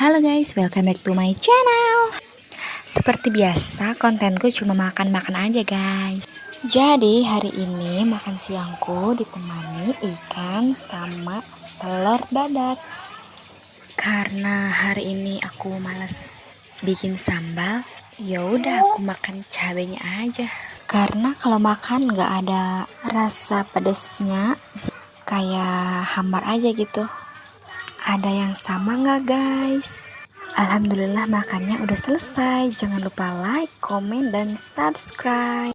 Halo guys, welcome back to my channel. Seperti biasa, kontenku cuma makan-makan aja guys. Jadi hari ini makan siangku ditemani ikan sama telur dadar. Karena hari ini aku males bikin sambal, ya udah aku makan cabenya aja. Karena kalau makan nggak ada rasa pedesnya, kayak hambar aja gitu. Ada yang sama nggak guys? Alhamdulillah makannya udah selesai. Jangan lupa like, komen, dan subscribe.